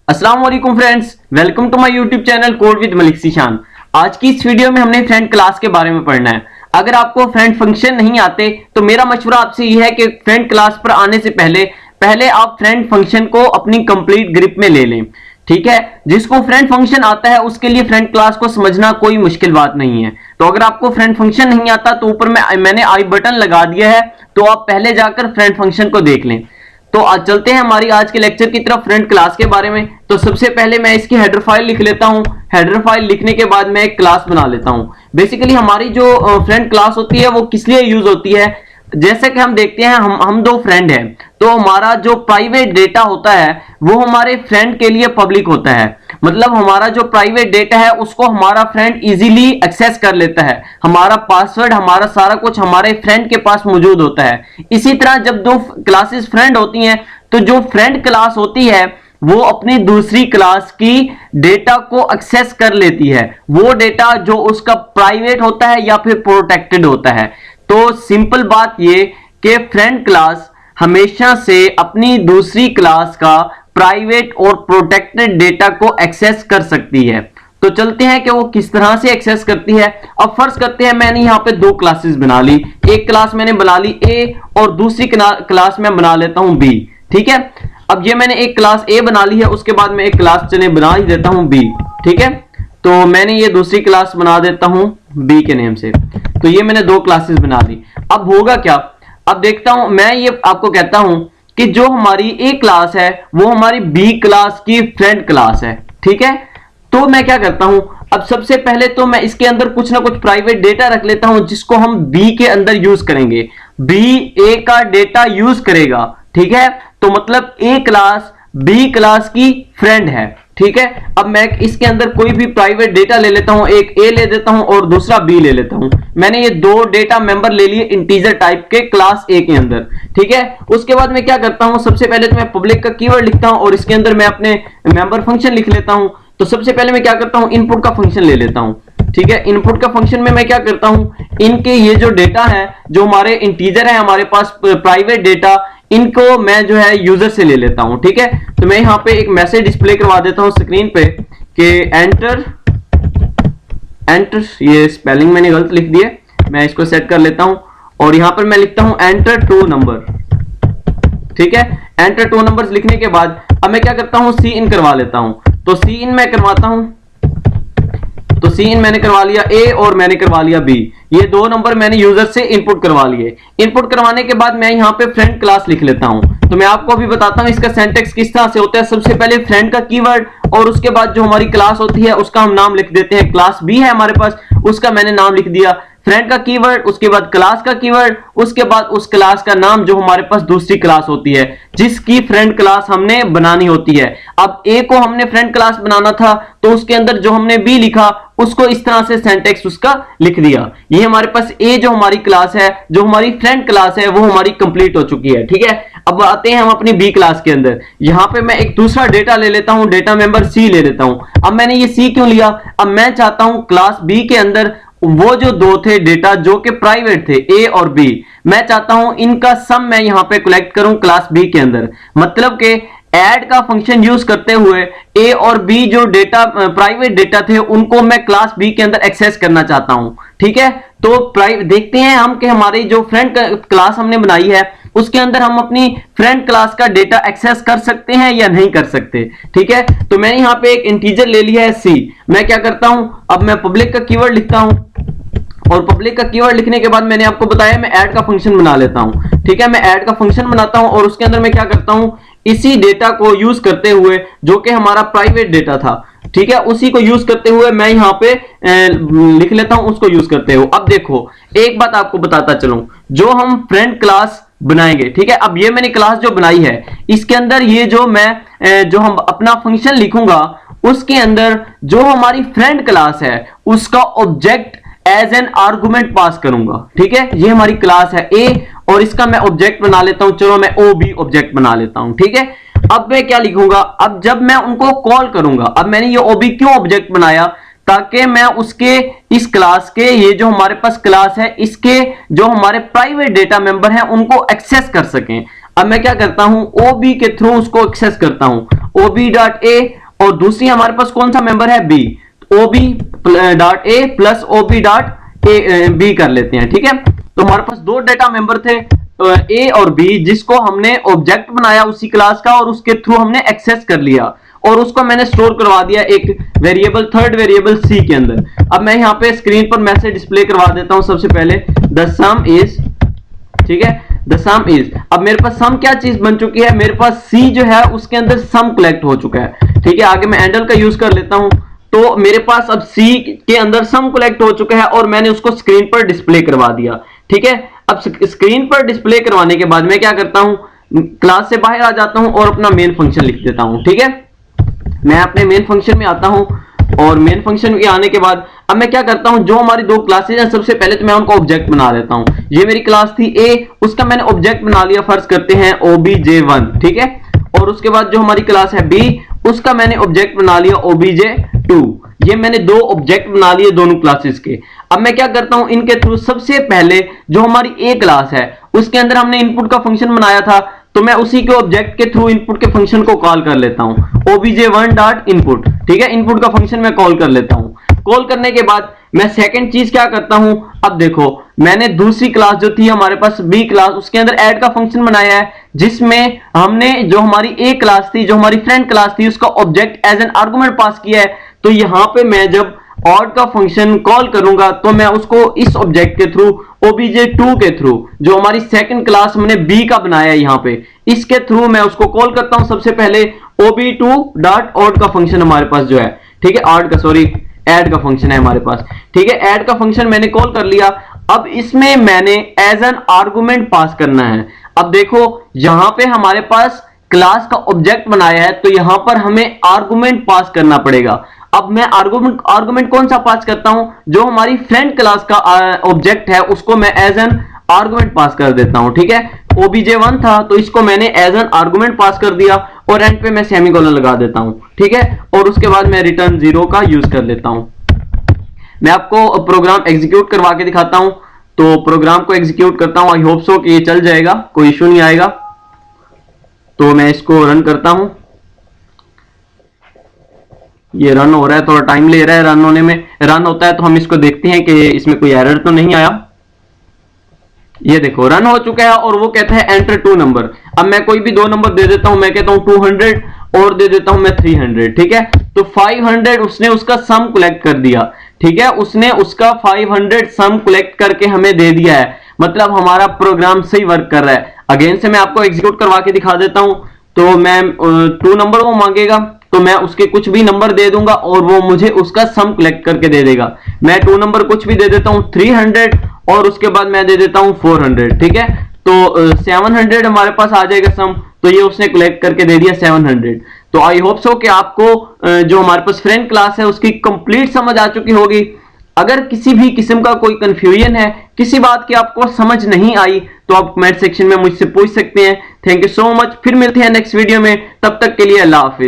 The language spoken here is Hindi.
अस्सलाम वालेकुम friends, welcome to my YouTube channel code with Malik Zeeshan. आज की इस वीडियो में हमने फ्रेंड क्लास के बारे में पढ़ना है। अगर आपको फ्रेंड फंक्शन नहीं आते तो मेरा मशवरा आपसे यह है कि फ्रेंड क्लास पर आने से पहले आप फ्रेंड फंक्शन को अपनी कंप्लीट ग्रिप में ले लें। ठीक है, जिसको फ्रेंड फंक्शन आता है उसके लिए फ्रेंड क्लास को समझना कोई मुश्किल बात नहीं है। तो अगर आपको फ्रेंड फंक्शन नहीं आता तो ऊपर में मैंने आई बटन लगा दिया है, तो आप पहले जाकर फ्रेंड फंक्शन को देख लें। तो आज चलते हैं हमारी आज के लेक्चर की तरफ फ्रेंड क्लास के बारे में। तो सबसे पहले मैं इसकी हेडर फाइल लिख लेता हूं। हेडर फाइल लिखने के बाद मैं एक क्लास बना लेता हूं। बेसिकली हमारी जो फ्रेंड क्लास होती है वो किस लिए यूज होती है, जैसे कि हम देखते हैं हम दो फ्रेंड हैं, तो हमारा जो प्राइवेट डेटा होता है वो हमारे फ्रेंड के लिए पब्लिक होता है। मतलब हमारा जो प्राइवेट डेटा है उसको हमारा फ्रेंड इजीली एक्सेस कर लेता है। हमारा पासवर्ड, हमारा सारा कुछ हमारे फ्रेंड के पास मौजूद होता है। इसी तरह जब दो क्लासेस फ्रेंड होती हैं तो जो फ्रेंड क्लास होती है वो अपनी दूसरी क्लास की डेटा को एक्सेस कर लेती है। वो डेटा जो उसका प्राइवेट होता है या फिर प्रोटेक्टेड होता है। तो सिंपल बात ये कि फ्रेंड क्लास हमेशा से अपनी दूसरी क्लास का प्राइवेट और प्रोटेक्टेड डेटा को एक्सेस कर सकती है। तो चलते हैं कि वो किस तरह से एक्सेस करती है। अब फर्ज करते हैं मैंने यहाँ पे दो क्लासेस बना ली। एक क्लास मैंने बना ली ए और दूसरी क्लास में बना लेता हूं बी। ठीक है, अब ये मैंने एक क्लास ए बना ली है, उसके बाद मैं एक क्लास चले बना ही देता हूं बी। ठीक है, तो मैंने ये दूसरी क्लास बना देता हूं बी के नेम से। तो ये मैंने दो क्लासेस बना दी। अब होगा क्या, अब देखता हूं, मैं ये आपको कहता हूं कि जो हमारी ए क्लास है वो हमारी बी क्लास की फ्रेंड क्लास है। ठीक है, तो मैं क्या करता हूं, अब सबसे पहले तो मैं इसके अंदर कुछ ना कुछ प्राइवेट डेटा रख लेता हूं जिसको हम बी के अंदर यूज करेंगे। बी ए का डेटा यूज करेगा। ठीक है, तो मतलब ए क्लास बी क्लास की फ्रेंड है। ठीक है, अब मैं इसके अंदर कोई भी प्राइवेट डेटा ले लेता हूं, एक ए ले देता हूं और दूसरा बी ले लेता हूं। मैंने ये दो डेटा मेंबर ले लिए इंटीजर टाइप के क्लास ए के अंदर। ठीक है, उसके बाद मैं क्या करता हूं, सबसे पहले तो मैं पब्लिक का कीवर्ड लिखता हूं और इसके अंदर मैं अपने मेंबर फंक्शन लिख लेता हूं। तो सबसे पहले मैं क्या करता हूं, इनपुट का फंक्शन ले लेता हूं। ठीक है, इनपुट का फंक्शन में मैं क्या करता हूं, इनके ये जो डेटा है, जो हमारे इंटीजर है हमारे पास प्राइवेट डेटा, इनको मैं जो है यूजर से ले लेता हूं। ठीक है, तो मैं यहां पे एक मैसेज डिस्प्ले करवा देता हूं स्क्रीन पे कि एंटर, ये स्पेलिंग मैंने गलत लिख दी है, मैं इसको सेट कर लेता हूं और यहां पर मैं लिखता हूं एंटर 2 नंबर। ठीक है, एंटर 2 नंबर्स लिखने के बाद अब मैं क्या करता हूं, सी इन करवा लेता हूं। तो सी इन मैं करवाता हूं, तो सी इन मैंने करवा लिया ए और मैंने करवा लिया बी। ये दो नंबर मैंने यूजर से इनपुट करवा लिए। इनपुट करवाने के बाद मैं यहाँ पे फ्रेंड क्लास लिख लेता हूँ। तो मैं आपको अभी बताता हूँ इसका सिंटैक्स किस तरह से होता है। सबसे पहले फ्रेंड का कीवर्ड और उसके बाद जो हमारी क्लास होती है उसका हम नाम लिख देते हैं। क्लास बी है हमारे पास, उसका मैंने नाम लिख दिया। फ्रेंड का कीवर्ड, उसके बाद क्लास का कीवर्ड, उसके बाद उस क्लास का नाम जो हमारे पास दूसरी क्लास होती है जिसकी फ्रेंड क्लास हमने बनानी होती है। अब ए को हमने फ्रेंड क्लास बनाना था तो उसके अंदर जो हमने बी लिखा उसको इस तरह से सिंटैक्स उसका लिख दिया। ये हमारे पास ए जो हमारी क्लास है, जो हमारी फ्रेंड क्लास है, वो हमारी कंप्लीट हो चुकी है। ठीक है, अब आते हैं हम अपनी बी क्लास के अंदर। यहां पे मैं एक दूसरा डेटा ले लेता हूं, डेटा मेंबर सी ले लेता हूं। अब मैंने ये सी क्यों लिया, अब मैं चाहता हूं क्लास बी के अंदर वो जो दो थे डेटा जो कि प्राइवेट थे ए और बी, मैं चाहता हूं इनका सम मैं यहां पे कलेक्ट करूं क्लास बी के अंदर। मतलब कि ऐड का फंक्शन यूज करते हुए ए और बी जो डेटा प्राइवेट डेटा थे उनको मैं क्लास बी के अंदर एक्सेस करना चाहता हूं। ठीक है, तो देखते हैं हम कि हमारी जो फ्रेंड क्लास हमने बनाई है उसके अंदर हम अपनी फ्रेंड क्लास का डेटा एक्सेस कर सकते हैं या नहीं कर सकते। ठीक है, तो मैंने यहां पे एक इंटीजर ले लिया है सी। मैं क्या करता हूं, अब मैं पब्लिक का कीवर्ड लिखता हूं और पब्लिक का कीवर्ड लिखने के बाद मैंने आपको बताया मैं ऐड का फंक्शन बना लेता हूं। ठीक है, मैं ऐड का फंक्शन बनाता हूं और उसके अंदर मैं क्या करता हूं, इसी डेटा को यूज करते हुए जो कि हमारा प्राइवेट डेटा था, ठीक है, उसी को यूज करते हुए मैं यहां पे लिख लेता हूं उसको यूज करते हुए। अब देखो एक बात आपको बताता चलूं, जो हम फ्रेंड क्लास बनाएंगे, ठीक है, अब ये मैंने क्लास जो बनाई है इसके अंदर ये जो मैं जो हम अपना फंक्शन लिखूंगा उसके अंदर जो हमारी फ्रेंड क्लास है उसका ऑब्जेक्ट एज एन आर्गुमेंट पास करूंगा। ठीक है, ये हमारी क्लास है ए और इसका मैं ऑब्जेक्ट बना लेता हूं। चलो मैं ओ बी ऑब्जेक्ट बना लेता हूं। ठीक है, अब मैं क्या लिखूंगा, अब जब मैं उनको कॉल करूंगा, अब मैंने ये ओ बी क्यों ऑब्जेक्ट बनाया, ताकि मैं उसके इस क्लास के ये जो हमारे पास क्लास है इसके जो हमारे प्राइवेट डेटा मेंबर हैं उनको एक्सेस कर सकें। अब मैं क्या करता हूं, ओबी के थ्रू उसको एक्सेस करता हूं ob.a और दूसरी हमारे पास कौन सा मेंबर है b, ob.a प्लस ob.b कर लेते हैं। ठीक है, तो हमारे पास दो डाटा मेंबर थे a और b, जिसको हमने ऑब्जेक्ट बनाया उसी क्लास का और उसके थ्रू हमने एक्सेस कर लिया और उसको मैंने स्टोर करवा दिया एक वेरिएबल, थर्ड वेरिएबल c के अंदर। अब मैं यहाँ पे स्क्रीन पर मैसेज डिस्प्ले करवा देता हूं। सबसे पहले द सम इज, ठीक है, द सम इज। अब मेरे पास सम क्या चीज बन चुकी है, मेरे पास c जो है उसके अंदर सम कलेक्ट हो चुका है। ठीक है, आगे मैं हैंडल का यूज कर लेता हूं, तो मेरे पास अब c के अंदर सम कलेक्ट हो चुका है और मैंने उसको स्क्रीन पर डिस्प्ले करवा दिया। ठीक है, अब स्क्रीन पर डिस्प्ले करवाने के बाद मैं क्या करता हूं, क्लास से बाहर आ जाता हूं और अपना मेन फंक्शन लिख देता हूं। ठीक है, मैं अपने मेन फंक्शन में आता हूं और मेन फंक्शन में आने के बाद अब मैं क्या करता हूं, जो हमारी दो क्लासेज हैं सबसे पहले तो मैं उनका ऑब्जेक्ट बना देता हूं। ये मेरी क्लास थी a, उसका मैंने ऑब्जेक्ट बना लिया, फर्ज करते हैं obj1। ठीक है, और उसके बाद जो हमारी क्लास है b, उसका मैंने ऑब्जेक्ट बना लिया obj2। ये मैंने दो ऑब्जेक्ट बना लिए दोनों क्लासेस के। अब मैं क्या करता हूं, इनके थ्रू सबसे पहले जो हमारी a क्लास है उसके अंदर हमने इनपुट का फंक्शन बनाया था, तो मैं उसी के ऑब्जेक्ट के थ्रू इनपुट के फंक्शन को कॉल कर लेता हूं, obj1.input। ठीक है, इनपुट का फंक्शन मैं कॉल कर लेता हूं। कॉल करने के बाद मैं सेकंड चीज क्या करता हूं, अब देखो मैंने दूसरी क्लास जो थी हमारे पास b क्लास, उसके अंदर ऐड का फंक्शन बनाया है, जिसमें हमने जो हमारी a क्लास थी, जो हमारी फ्रेंड क्लास थी, उसका ऑब्जेक्ट एज एन आर्गुमेंट पास किया है। तो यहां पे मैं जब ऑड का फंक्शन कॉल करूंगा तो मैं उसको इस ऑब्जेक्ट के थ्रू obj2 के थ्रू, जो हमारी सेकंड क्लास हमने b का बनाया है यहाँ पे, इसके थ्रू मैं उसको कॉल करता हूं। सबसे पहले ob2.odd का फंक्शन हमारे पास जो है, ठीक है, ऑड का सॉरी ऐड का फंक्शन है हमारे पास। ठीक है, ऐड का फंक्शन मैंने कॉल कर लिया। अब इसमें मैंने एज एन आर्गुमेंट पास करना है। अब देखो यहां पे हमारे पास क्लास का ऑब्जेक्ट बनाया है, तो यहां पर हमें आर्गुमेंट पास करना पड़ेगा। अब मैं आर्गुमेंट कौन सा पास करता हूं, जो हमारी फ्रेंड क्लास का ऑब्जेक्ट है उसको मैं एज एन आर्गुमेंट पास कर देता हूं। ठीक है, obj1 था तो इसको मैंने एज एन आर्गुमेंट पास कर दिया और एंड पे मैं सेमीकोलन लगा देता हूं। ठीक है, और उसके बाद मैं रिटर्न 0 का यूज कर लेता हूं। मैं आपको प्रोग्राम एग्जीक्यूट करवा के दिखाता हूं, तो प्रोग्राम को एग्जीक्यूट करता हूं। आई होप सो कि ये चल जाएगा, कोई इशू नहीं आएगा। तो मैं इसको रन करता हूं। ये रन हो रहा है, थोड़ा टाइम ले रहा है रन होने में। रन होता है तो हम इसको देखते हैं कि इसमें कोई एरर तो नहीं आया। ये देखो रन हो चुका है और वो कहता है एंटर 2 नंबर। अब मैं कोई भी दो नंबर दे देता हूं, मैं कहता हूं 200 और दे देता हूं मैं 300। ठीक है, तो 500 उसने उसका सम कलेक्ट कर दिया। ठीक है, उसने उसका 500 सम कलेक्ट करके हमें दे दिया है, मतलब हमारा प्रोग्राम सही वर्क कर रहा है। अगेन से मैं आपको एग्जीक्यूट करवा के दिखा देता हूं। तो मैं 2 नंबर वो मांगेगा तो मैं उसके कुछ भी नंबर दे दूंगा और वो मुझे उसका सम कलेक्ट करके दे देगा। मैं 2 नंबर कुछ भी दे देता हूं 300 और उसके बाद मैं दे देता हूं 400। ठीक है, तो 700 हमारे पास आ जाएगा सम, तो ये उसने कलेक्ट करके दे दिया 700। तो आई होप सो कि आपको जो हमारे पास फ्रेंड क्लास है उसकी कंप्लीट समझ आ चुकी होगी। अगर किसी भी किस्म का कोई कंफ्यूजन है, किसी बात की आपको समझ नहीं आई, तो आप कमेंट सेक्शन में मुझसे पूछ सकते हैं। थैंक यू सो मच, फिर मिलते हैं नेक्स्ट वीडियो में, तब तक के लिए अल्लाह हाफिज।